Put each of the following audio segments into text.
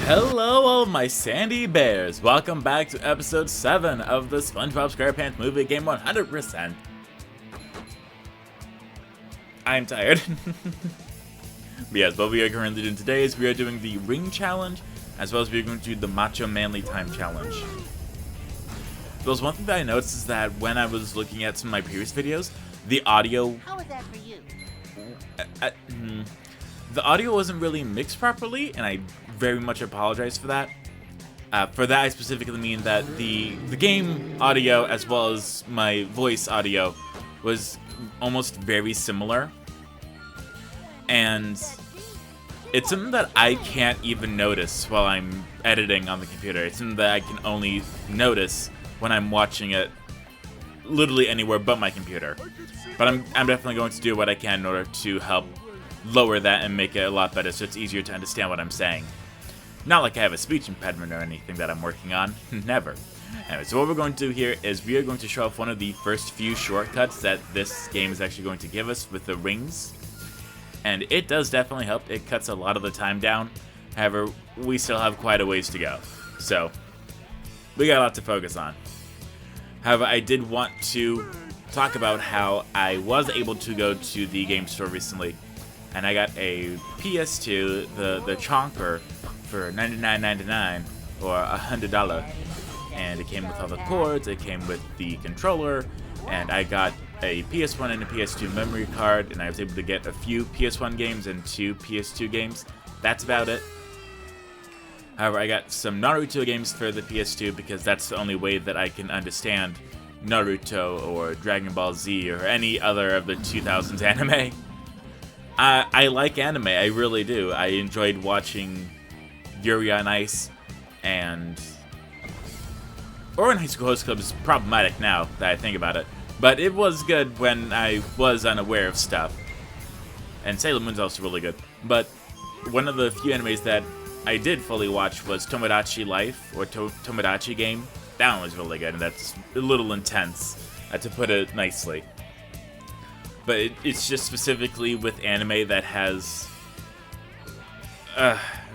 Hello, all my sandy bears. Welcome back to episode 7 of the SpongeBob SquarePants movie game 100%. I'm tired. But yes, what we are currently doing today is we are doing the ring challenge, as well as we are going to do the macho manly time challenge. There's one thing that I noticed is that when I was looking at some of my previous videos, the audio... How is that for you? The audio wasn't really mixed properly, and I very much apologize for that. For that, I specifically mean that the game audio as well as my voice audio was almost very similar. And it's something that I can't even notice while I'm editing on the computer. It's something that I can only notice when I'm watching it literally anywhere but my computer. But I'm definitely going to do what I can in order to help lower that and make it a lot better so it's easier to understand what I'm saying. Not like I have a speech impediment or anything that I'm working on. Never. Anyway, so what we're going to do here is we are going to show off one of the first few shortcuts that this game is actually going to give us with the rings. And it does definitely help. It cuts a lot of the time down. However, we still have quite a ways to go. So, we got a lot to focus on. However, I did want to talk about how I was able to go to the game store recently, and I got a PS2, the chonker, for $99.99 or $100, and it came with all the cords, it came with the controller, and I got a PS1 and a PS2 memory card, and I was able to get a few PS1 games and 2 PS2 games. That's about it. However, I got some Naruto games for the PS2 because that's the only way that I can understand Naruto or Dragon Ball Z or any other of the 2000s anime. I like anime, I really do. I enjoyed watching Yuri on Ice, and Ouran High School Host Club is problematic now that I think about it, but it was good when I was unaware of stuff. And Sailor Moon's also really good. But one of the few animes that I did fully watch was Tomodachi Life, or Tomodachi Game. That one was really good, and that's a little intense, to put it nicely. But it's just specifically with anime that has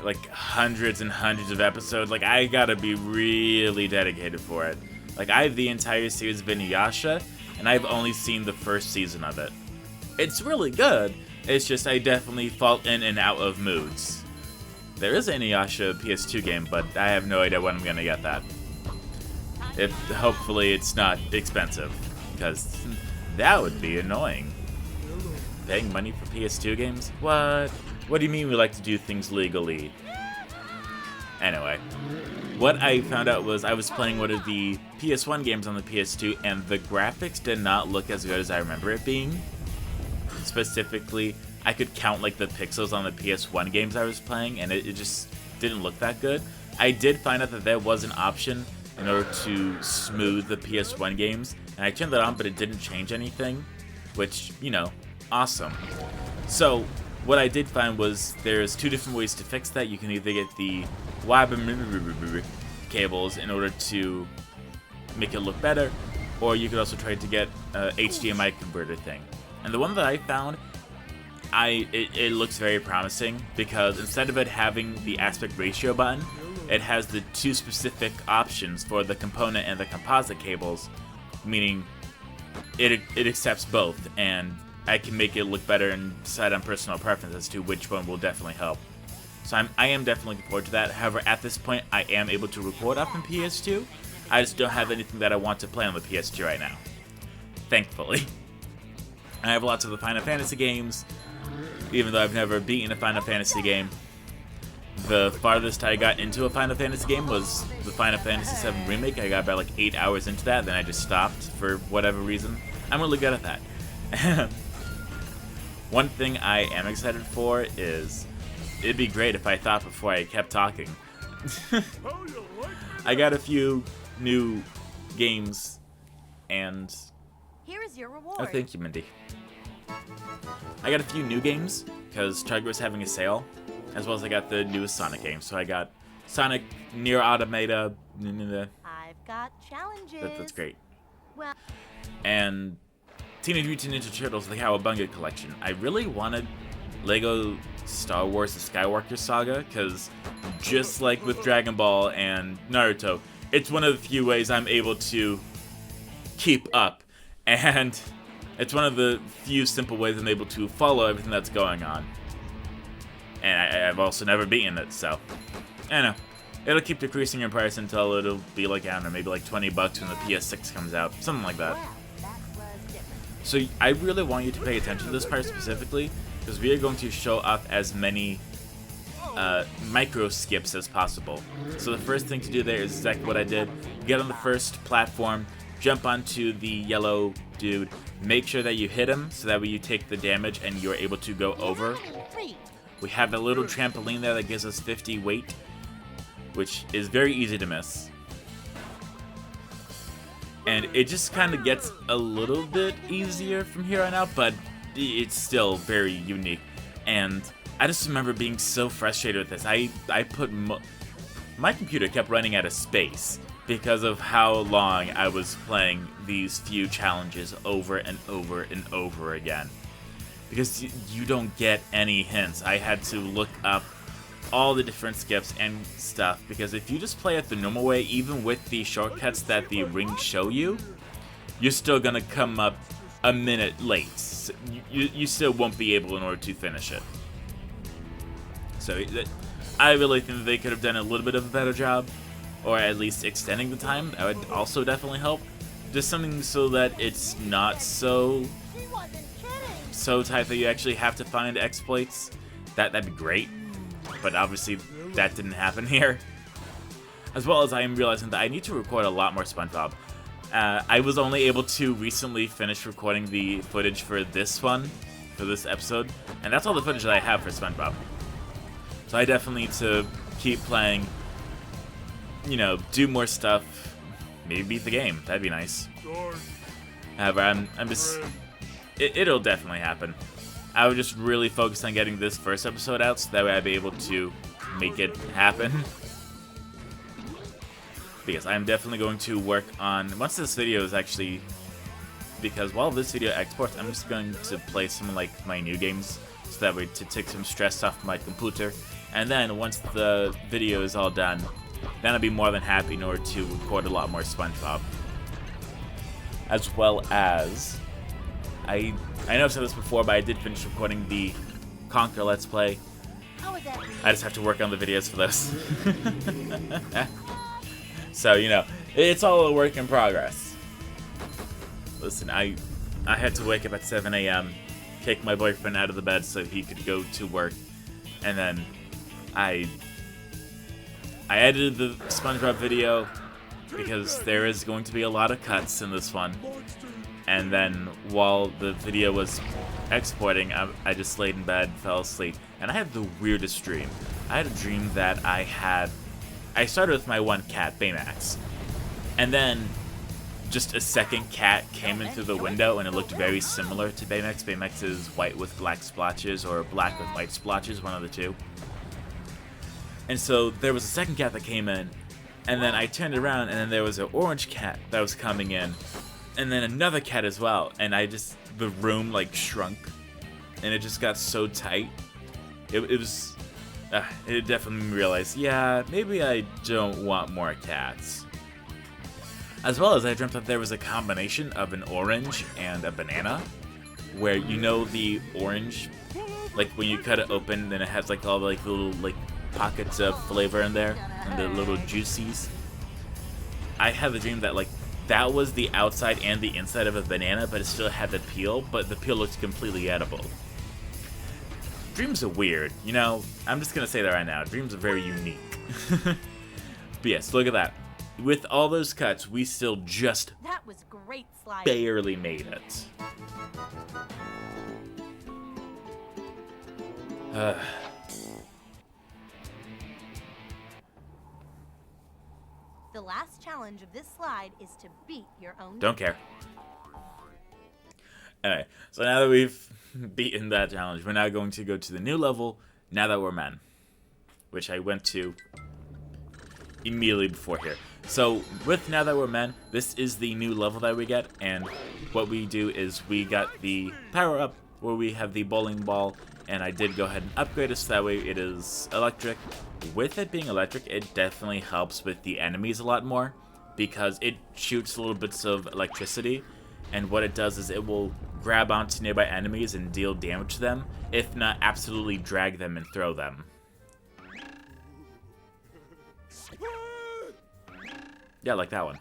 like hundreds and hundreds of episodes. Like, I gotta be really dedicated for it. Like, I have the entire series of Inuyasha, and I've only seen the first season of it. It's really good. It's just I definitely fall in and out of moods. There is an Inuyasha PS2 game, but I have no idea when I'm gonna get that. Hopefully it's not expensive, because that would be annoying. Paying money for PS2 games? What? What do you mean we like to do things legally? Anyway, what I found out was I was playing one of the PS1 games on the PS2, and the graphics did not look as good as I remember it being. Specifically, I could count like the pixels on the PS1 games I was playing, and it just didn't look that good. I did find out that there was an option in order to smooth the PS1 games, and I turned that on, but it didn't change anything, which, you know, awesome. So what I did find was there's two different ways to fix that. You can either get the WAB cables in order to make it look better, or you could also try to get a HDMI converter thing. And the one that I found, it looks very promising, because instead of it having the aspect ratio button, it has the two specific options for the component and the composite cables, meaning it accepts both, and I can make it look better and decide on personal preference as to which one will definitely help. So I am definitely looking forward to that. However, at this point, I am able to record off on PS2. I just don't have anything that I want to play on the PS2 right now. Thankfully. I have lots of the Final Fantasy games, even though I've never beaten a Final Fantasy game. The farthest I got into a Final Fantasy game was the Final Fantasy VII Remake. I got about like 8 hours into that, then I just stopped for whatever reason. I'm really good at that. One thing I am excited for is, it'd be great if I thought before I kept talking. I got a few new games, and... Here is your reward. Oh, thank you, Mindy. I got a few new games, because Target was having a sale, as well as I got the newest Sonic game. So I got Sonic Nier Automata. I've got challenges. That's great. Well, And Teenage Mutant Ninja Turtles: The Cowabunga Collection. I really wanted Lego Star Wars: The Skywalker Saga, because just like with Dragon Ball and Naruto, it's one of the few ways I'm able to keep up, and it's one of the few simple ways I'm able to follow everything that's going on. And I've also never beaten it, so I don't know. It'll keep decreasing in price until it'll be like, I don't know, maybe like $20 when the PS6 comes out, something like that. So I really want you to pay attention to this part specifically, because we are going to show off as many micro skips as possible. So the first thing to do there is exactly what I did. Get on the first platform, jump onto the yellow dude, make sure that you hit him so that way you take the damage and you're able to go over. We have a little trampoline there that gives us 50 weight, which is very easy to miss. And it just kind of gets a little bit easier from here on out, but it's still very unique. And I just remember being so frustrated with this. My computer kept running out of space because of how long I was playing these few challenges over and over and over again. Because you don't get any hints. I had to look up all the different skips and stuff, because if you just play it the normal way, even with the shortcuts that the rings show you, you're still gonna come up a minute late. So you still won't be able in order to finish it. So I really think that they could have done a little bit of a better job, or at least extending the time. That would also definitely help. Just something so that it's not so tight that you actually have to find exploits. That'd be great. But obviously, that didn't happen here. As well as I am realizing that I need to record a lot more SpongeBob. I was only able to recently finish recording the footage for this one, for this episode, and that's all the footage that I have for SpongeBob. So I definitely need to keep playing, you know, do more stuff, maybe beat the game. That'd be nice. However, I'm just... It'll definitely happen. I would just really focus on getting this first episode out, so that way I'd be able to make it happen. Because I'm definitely going to work on, once this video is actually, because while this video exports, I'm just going to play some of like my new games, so that way to take some stress off my computer. And then once the video is all done, then I'll be more than happy in order to record a lot more SpongeBob. As well as, I know I've said this before, but I did finish recording the Conquer Let's Play. I just have to work on the videos for this. So, you know, it's all a work in progress. Listen, I had to wake up at 7 a.m., kick my boyfriend out of the bed so he could go to work, and then I edited the SpongeBob video because there is going to be a lot of cuts in this one. And then while the video was exporting, I just laid in bed, fell asleep, and I had the weirdest dream. I had a dream that I started with my one cat, Baymax, and then just a second cat came in through the window, and it looked very similar to Baymax. Baymax is white with black splotches, or black with white splotches, one of the two. And so there was a second cat that came in, and then I turned around, and then there was an orange cat that was coming in, and then another cat as well, and the room like shrunk, and it just got so tight. It definitely made me realize, yeah, maybe I don't want more cats. As well as I dreamt that there was a combination of an orange and a banana, where you know the orange, like when you cut it open, then it has like all the like little like pockets of flavor in there, and the little juices. I had the dream that like that was the outside and the inside of a banana, but it still had the peel, but the peel looked completely edible. Dreams are weird, you know? I'm just gonna say that right now. Dreams are very unique. But yes, look at that. With all those cuts, we still just That was great slide. barely made it. The last challenge of this slide is to beat your own. Don't care. Anyway, so now that we've beaten that challenge, we're now going to go to the new level, Now That We're Men, which I went to immediately before here. So with Now That We're Men, this is the new level that we get, and what we do is we got the power-up where we have the bowling ball, and I did go ahead and upgrade it so that way it is electric. With it being electric, it definitely helps with the enemies a lot more, because it shoots little bits of electricity, and what it does is it will grab onto nearby enemies and deal damage to them, if not absolutely drag them and throw them. Yeah, like that one.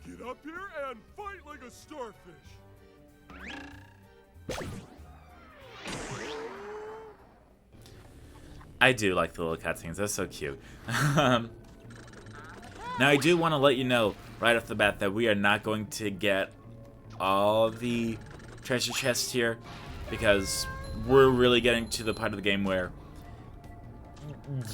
Get up here and fight like a starfish. I do like the little cutscenes. That's so cute. Now, I do want to let you know right off the bat that we are not going to get all the treasure chests here, because we're really getting to the part of the game where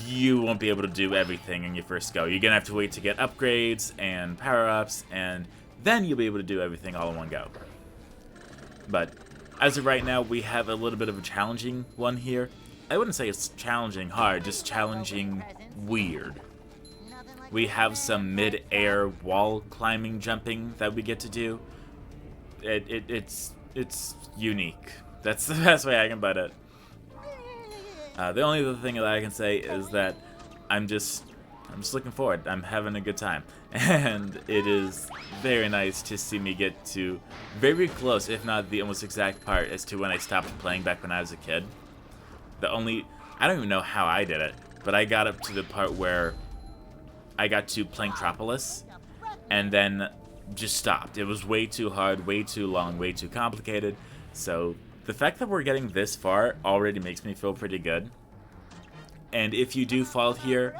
you won't be able to do everything in your first go. You're going to have to wait to get upgrades and power-ups, and then you'll be able to do everything all in one go. But as of right now, we have a little bit of a challenging one here. I wouldn't say it's challenging hard, just challenging weird. We have some mid-air wall climbing jumping that we get to do. It's unique. That's the best way I can put it. The only other thing that I can say is that I'm just looking forward. I'm having a good time, and it is very nice to see me get to very close, if not the almost exact part as to when I stopped playing back when I was a kid. I don't even know how I did it, but I got up to the part where I got to Planktropolis, and then just stopped. It was way too hard, way too long, way too complicated. So the fact that we're getting this far already makes me feel pretty good. And if you do fall here,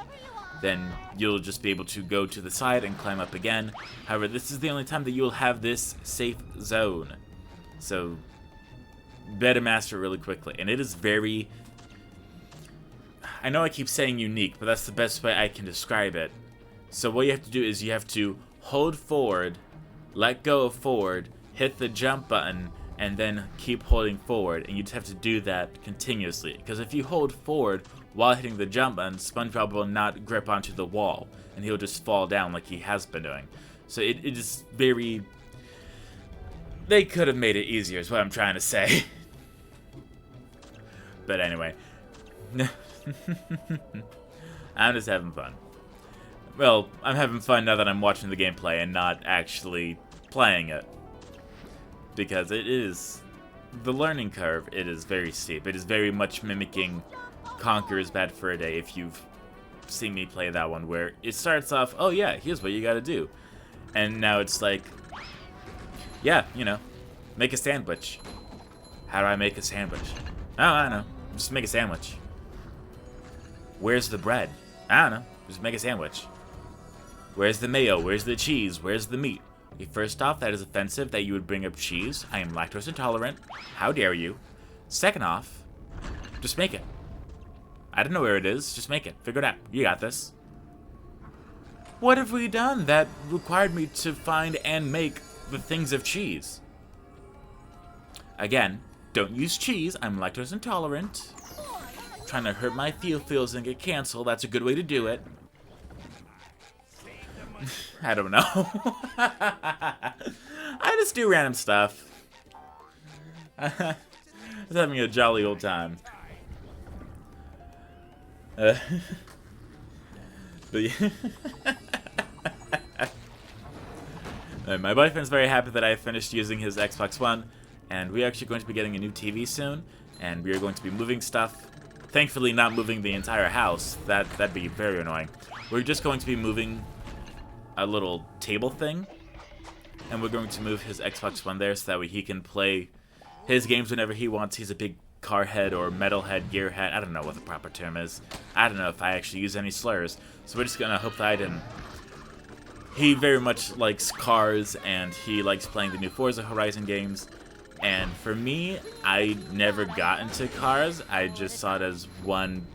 then you'll just be able to go to the side and climb up again. However, this is the only time that you'll have this safe zone. So better master it really quickly. And it is very... I know I keep saying unique, but that's the best way I can describe it. So what you have to do is you have to hold forward, let go of forward, hit the jump button, and then keep holding forward. And you just have to do that continuously. Because if you hold forward while hitting the jump button, SpongeBob will not grip onto the wall, and he'll just fall down like he has been doing. So it is very... They could have made it easier is what I'm trying to say. But anyway. I'm just having fun. Well, I'm having fun now that I'm watching the gameplay and not actually playing it. Because it is... The learning curve, it is very steep. It is very much mimicking Conquer is Bad for a Day, if you've seen me play that one, where it starts off, oh yeah, here's what you gotta do. And now it's like, yeah, you know, make a sandwich. How do I make a sandwich? Oh, I don't know. Just make a sandwich. Where's the bread? I don't know. Just make a sandwich. Where's the mayo? Where's the cheese? Where's the meat? Okay, first off, that is offensive that you would bring up cheese. I am lactose intolerant. How dare you? Second off, just make it. I don't know where it is. Just make it. Figure it out. You got this. What have we done that required me to find and make the things of cheese? Again, don't use cheese. I'm lactose intolerant. Trying to hurt my feels and get canceled. That's a good way to do it. I don't know. I just do random stuff. I was having a jolly old time. But yeah. My boyfriend's very happy that I finished using his Xbox One, and we're actually going to be getting a new TV soon, and we are going to be moving stuff. Thankfully not moving the entire house. That'd be very annoying. We're just going to be moving a little table thing, and we're going to move his Xbox One there so that way he can play his games whenever he wants. He's a big car head or metal head, gear head. I don't know what the proper term is. I don't know if I actually use any slurs, so we're just gonna hope that I didn't. He very much likes cars, and he likes playing the new Forza Horizon games. And for me, I never got into cars. I just saw it as one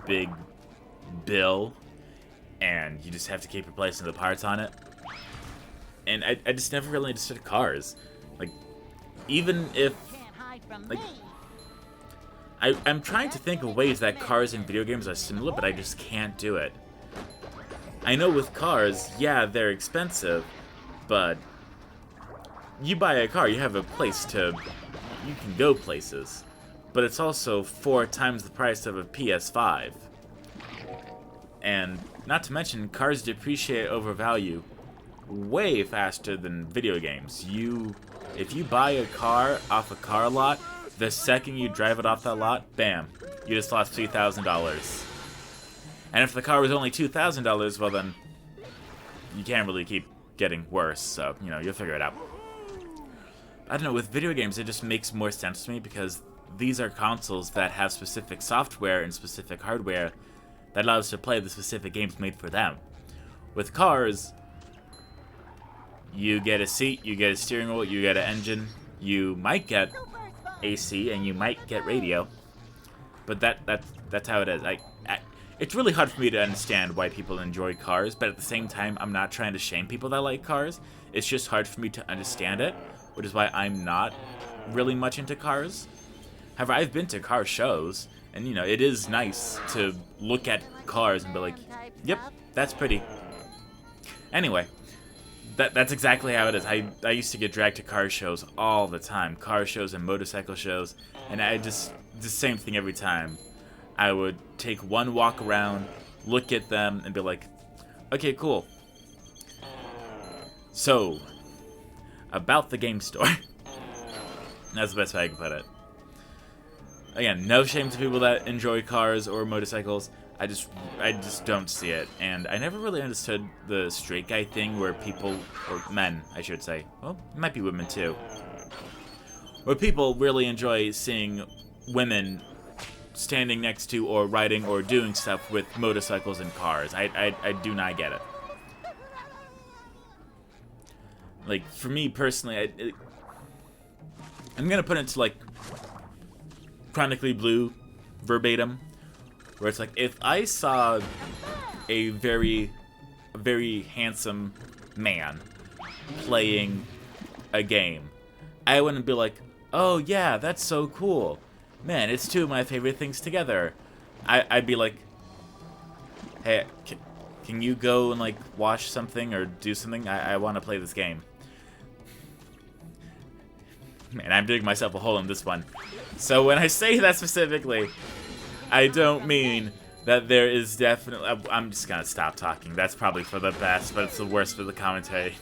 big bill, and you just have to keep replacing the parts on it. And I just never really understood cars. Like, even if... like, I'm trying to think of ways that cars and video games are similar, but I just can't do it. I know with cars, yeah, they're expensive, but you buy a car, you have a place to... You can go places. But it's also 4 times the price of a PS5. And not to mention, cars depreciate over value way faster than video games. If you buy a car off a car lot, the second you drive it off that lot, bam, you just lost $3,000. And if the car was only $2,000, well then, you can't really keep getting worse, so, you know, you'll figure it out. I don't know, with video games, it just makes more sense to me because these are consoles that have specific software and specific hardware that allows us to play the specific games made for them. With cars, you get a seat, you get a steering wheel, you get an engine, you might get AC, and you might get radio. But that's how it is. It's really hard for me to understand why people enjoy cars, but at the same time, I'm not trying to shame people that like cars. It's just hard for me to understand it, which is why I'm not really much into cars. However, I've been to car shows, and you know, it is nice to look at cars and be like, yep, that's pretty. Anyway, that's exactly how it is. I used to get dragged to car shows all the time. Car shows and motorcycle shows, and the same thing every time. I would take one walk around, look at them, and be like, okay, cool. So, about the game store. That's the best way I can put it. Again, no shame to people that enjoy cars or motorcycles. I just don't see it. And I never really understood the straight guy thing where people, or men, I should say. Well, it might be women too. Where people really enjoy seeing women standing next to or riding or doing stuff with motorcycles and cars. I do not get it. Like, for me personally, I'm gonna put it to like Chronically Blue verbatim, where it's like, if I saw a very handsome man playing a game, I wouldn't be like, oh yeah, that's so cool. Man, it's 2 of my favorite things together. I'd be like, hey, can you go and like wash something or do something? I want to play this game. Man, I'm digging myself a hole in this one. So when I say that specifically, I don't mean that there is definitely... I'm just gonna stop talking. That's probably for the best, but it's the worst for the commentary.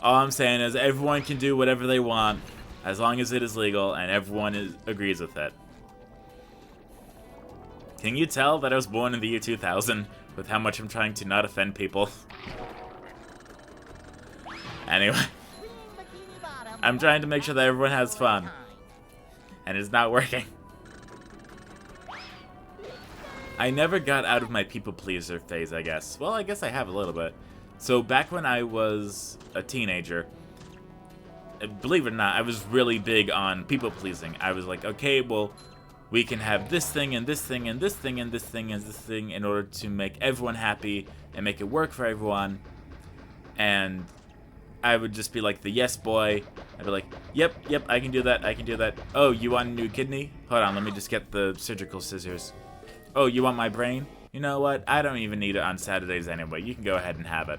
All I'm saying is everyone can do whatever they want, as long as it is legal and everyone agrees with it. Can you tell that I was born in the year 2000 with how much I'm trying to not offend people? Anyway. I'm trying to make sure that everyone has fun. And it's not working. I never got out of my people pleaser phase, I guess. Well, I guess I have a little bit. So back when I was a teenager, believe it or not, I was really big on people pleasing. I was like, okay, well, we can have this thing and this thing and this thing and this thing and this thing in order to make everyone happy and make it work for everyone. And I would just be like the yes boy. I'd be like, yep, I can do that, I can do that. Oh, you want a new kidney? Hold on, let me just get the surgical scissors. Oh, you want my brain? You know what? I don't even need it on Saturdays anyway. You can go ahead and have it.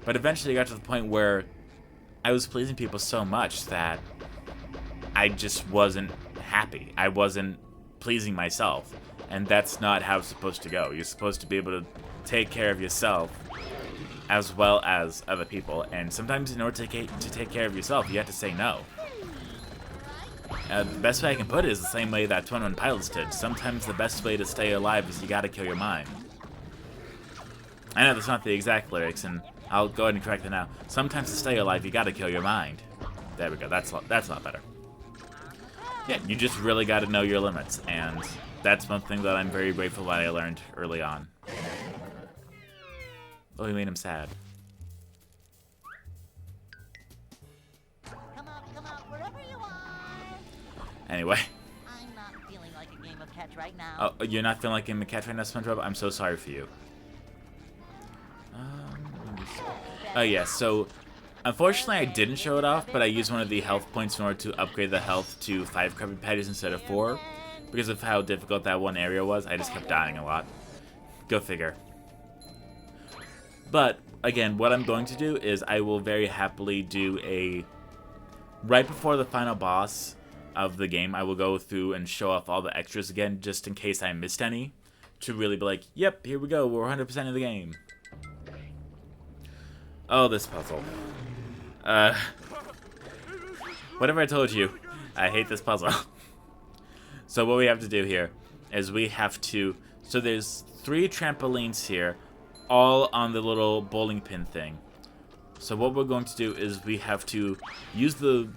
But eventually I got to the point where I was pleasing people so much that I just wasn't happy. I wasn't pleasing myself. And that's not how it's supposed to go. You're supposed to be able to take care of yourself as well as other people. And sometimes in order to take care of yourself, you have to say no. The best way I can put it is the same way that 21 Pilots did. Sometimes the best way to stay alive is you gotta kill your mind. I know that's not the exact lyrics, and I'll go ahead and correct it now. Sometimes to stay alive, you gotta kill your mind. There we go, that's a lot better. Yeah, you just really gotta know your limits, and that's one thing that I'm very grateful that I learned early on. Oh, he made him sad. Come out, wherever you are. Anyway. I'm not feeling like a game of catch right now. Oh, you're not feeling like a game of catch right now, SpongeBob? I'm so sorry for you. Oh yeah, so Unfortunately, I didn't show it off, but I used one of the health points in order to upgrade the health to 5 Krabby Patties instead of 4. Because of how difficult that one area was, I just kept dying a lot. Go figure. But, again, what I'm going to do is I will very happily do a... Right before the final boss of the game, I will go through and show off all the extras again, just in case I missed any. To really be like, yep, here we go, we're 100% of the game. Oh, this puzzle. Whatever I told you, I hate this puzzle. So what we have to do here is we have to... So there's 3 trampolines here, all on the little bowling pin thing. So what we're going to do is we have to use the...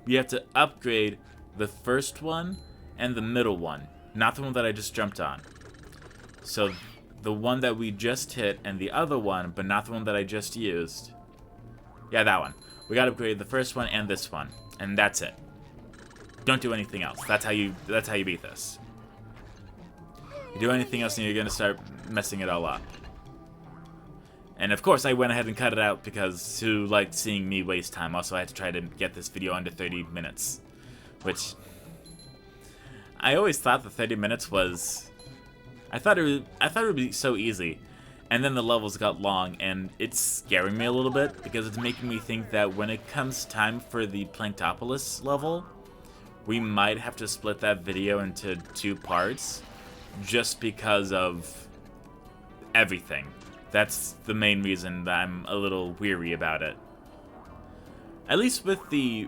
We have to upgrade the first one and the middle one, not the one that I just jumped on. So the one that we just hit and the other one, but not the one that I just used. Yeah, that one. We gotta upgrade the first one and this one, and that's it. Don't do anything else. That's how you beat this. You do anything else and you're gonna start messing it all up. And of course I went ahead and cut it out because who liked seeing me waste time? Also, I had to try to get this video under 30 minutes. Which I always thought the 30 minutes was... I thought it would be so easy. And then the levels got long, and it's scaring me a little bit because it's making me think that when it comes time for the Planktopolis level, we might have to split that video into 2 parts just because of everything. That's the main reason that I'm a little weary about it. At least with the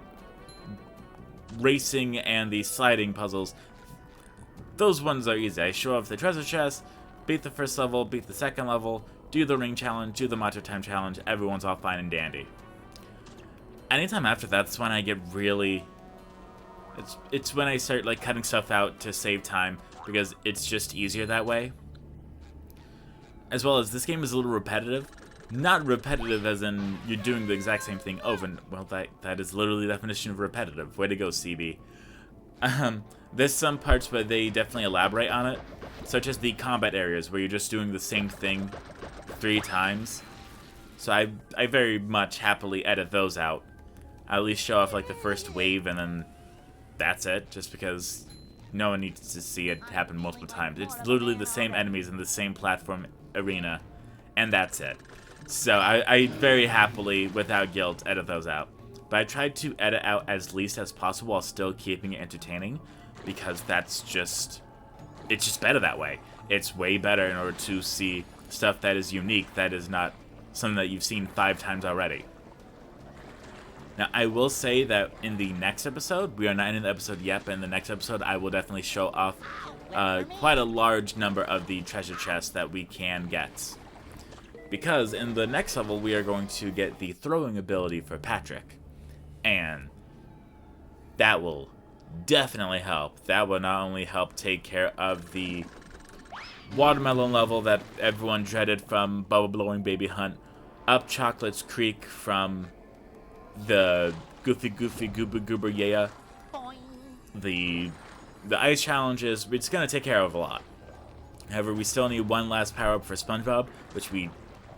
racing and the sliding puzzles, those ones are easy. I show off the treasure chest, beat the first level, beat the second level, do the ring challenge, do the Macho Time challenge, everyone's all fine and dandy. Anytime after that's when I get really... It's when I start like cutting stuff out to save time, because it's just easier that way. As well as this game is a little repetitive. Not repetitive as in you're doing the exact same thing over and... Well, that is literally the definition of repetitive. Way to go, CB. There's some parts where they definitely elaborate on it, such as the combat areas where you're just doing the same thing 3 times. So I very much happily edit those out. I at least show off like the first wave and then that's it, just because no one needs to see it happen multiple times. It's literally the same enemies in the same platform arena, and that's it. So I very happily, without guilt, edit those out. But I tried to edit out as least as possible while still keeping it entertaining, because that's just... It's just better that way. It's way better in order to see stuff that is unique, that is not something that you've seen 5 times already. Now, I will say that in the next episode, we are not in the episode yet, but in the next episode, I will definitely show off quite a large number of the treasure chests that we can get. Because in the next level, we are going to get the throwing ability for Patrick. And that will definitely help. That will not only help take care of the watermelon level that everyone dreaded from Bubble Blowing Baby Hunt, up Chocolate's Creek from the Goofy Goober Goober Yeah. The ice challenges, it's going to take care of a lot. However, we still need one last power-up for SpongeBob, which we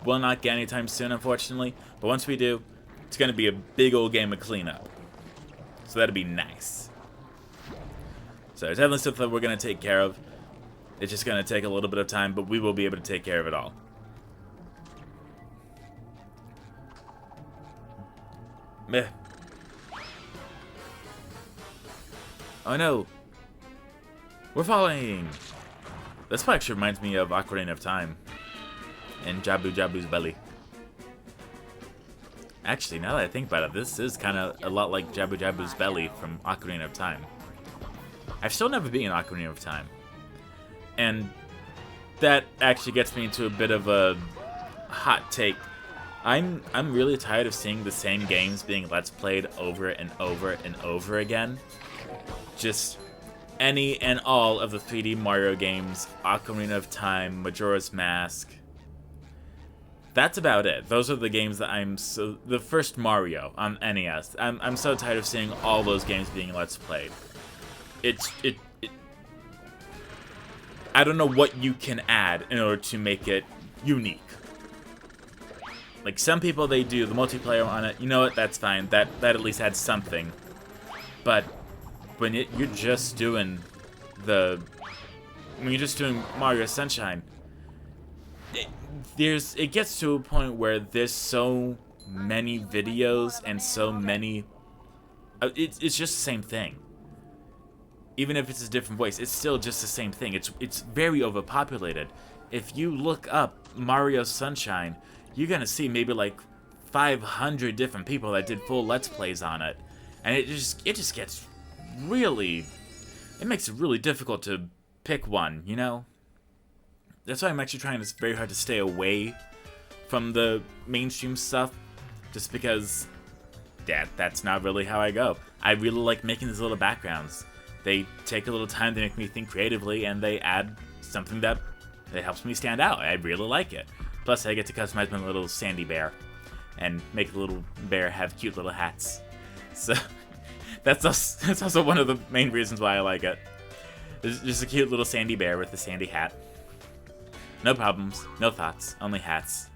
will not get anytime soon, unfortunately. But once we do, it's going to be a big old game of cleanup. So that'll be nice. So there's definitely stuff that we're going to take care of. It's just going to take a little bit of time, but we will be able to take care of it all. Meh. Oh no. We're falling. This actually reminds me of Ocarina of Time. And Jabu Jabu's belly. Actually, now that I think about it, this is kind of a lot like Jabu Jabu's belly from Ocarina of Time. I've still never been in Ocarina of Time. And that actually gets me into a bit of a hot take. I'm really tired of seeing the same games being Let's Played over and over and over again. Just any and all of the 3D Mario games, Ocarina of Time, Majora's Mask. That's about it. Those are the games that the first Mario on NES. I'm so tired of seeing all those games being Let's Played. I don't know what you can add in order to make it unique. Like, some people, they do the multiplayer on it. You know what? That's fine. That at least adds something. But when you're just doing when you're just doing Mario Sunshine, it gets to a point where there's so many videos and so many. It's just the same thing. Even if it's a different voice, it's still just the same thing. It's very overpopulated. If you look up Mario Sunshine, you're gonna see maybe like 500 different people that did full Let's Plays on it, and it just gets really. It makes it really difficult to pick one, you know? That's why I'm actually trying very hard to stay away from the mainstream stuff, just because that's not really how I go. I really like making these little backgrounds. They take a little time to make me think creatively, and they add something that helps me stand out. I really like it. Plus, I get to customize my little sandy bear and make the little bear have cute little hats. So that's also one of the main reasons why I like it. There's just a cute little sandy bear with a sandy hat. No problems, no thoughts, only hats.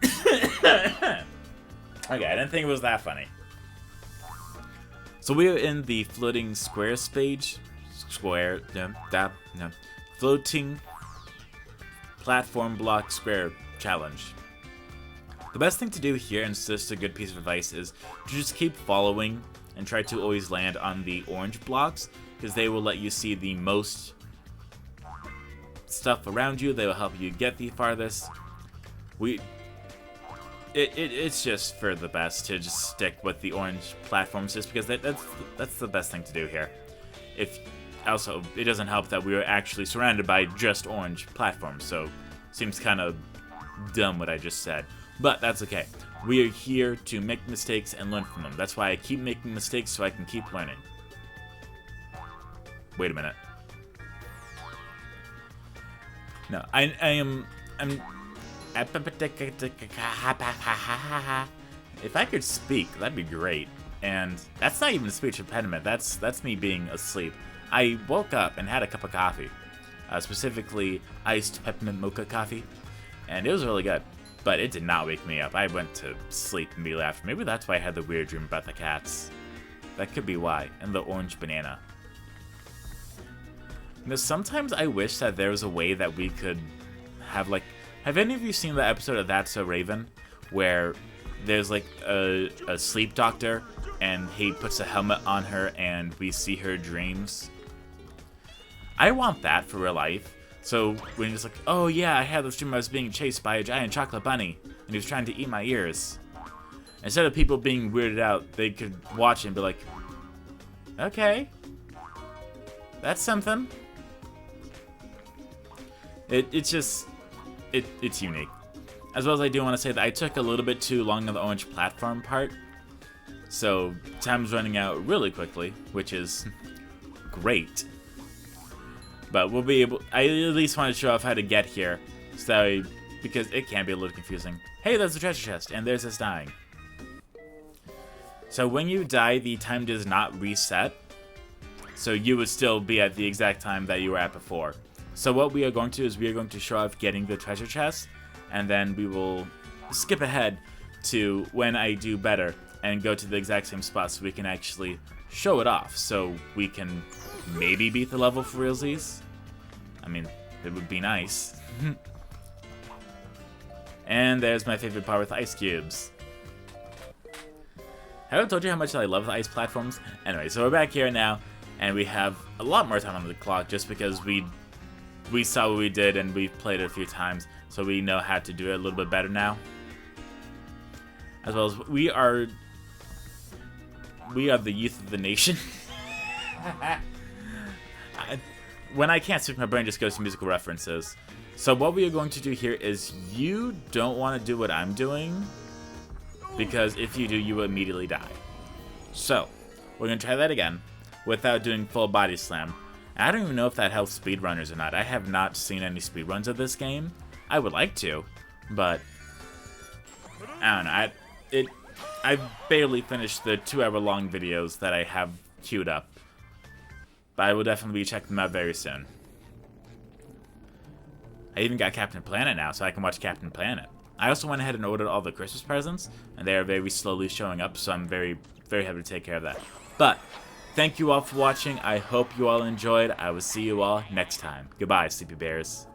Okay, I didn't think it was that funny. So we are in the floating square stage. Floating platform block square challenge. The best thing to do here, and it's just a good piece of advice, is to just keep following and try to always land on the orange blocks, because they will let you see the most stuff around you. They will help you get the farthest. It's just for the best to just stick with the orange platforms, just because that's the best thing to do here. Also, it doesn't help that we are actually surrounded by just orange platforms, so seems kind of dumb what I just said. But that's okay. We are here to make mistakes and learn from them. That's why I keep making mistakes, so I can keep learning. Wait a minute. No, I'm if I could speak, that'd be great. And that's not even a speech impediment. That's me being asleep. I woke up and had a cup of coffee, specifically iced peppermint mocha coffee, and it was really good. But it did not wake me up. I went to sleep immediately after. Maybe that's why I had the weird dream about the cats. That could be why. And the orange banana. You know, sometimes I wish that there was a way that we could have, like... Have any of you seen the episode of That's So Raven? Where there's, like, a sleep doctor, and he puts a helmet on her, and we see her dreams? I want that for real life. So when he's like, oh yeah, I had this dream I was being chased by a giant chocolate bunny, and he was trying to eat my ears. Instead of people being weirded out, they could watch it and be like, okay, that's something. It's unique. As well as I do want to say that I took a little bit too long on the orange platform part, so time's running out really quickly, which is great. But we'll be able... I at least want to show off how to get here, so because it can be a little confusing. Hey, there's the treasure chest, and there's us dying. So when you die, the time does not reset, so you would still be at the exact time that you were at before. So what we are going to do is we are going to show off getting the treasure chest, and then we will skip ahead to when I do better and go to the exact same spot so we can actually show it off, so we can maybe beat the level for realsies. I mean, it would be nice. And there's my favorite part with ice cubes. Have I told you how much I love the ice platforms? Anyway, so we're back here now, and we have a lot more time on the clock just because we saw what we did and we've played it a few times, so we know how to do it a little bit better now. As well as we are the youth of the nation. When I can't speak, my brain just goes to musical references. So what we are going to do here is you don't want to do what I'm doing, because if you do, you will immediately die. So we're going to try that again without doing full body slam. I don't even know if that helps speedrunners or not. I have not seen any speedruns of this game. I would like to, but I don't know. I've barely finished the 2-hour-long videos that I have queued up. But I will definitely be checking them out very soon. I even got Captain Planet now, so I can watch Captain Planet. I also went ahead and ordered all the Christmas presents, and they are very slowly showing up, so I'm very, very happy to take care of that. But thank you all for watching. I hope you all enjoyed. I will see you all next time. Goodbye, Sleepy Bears.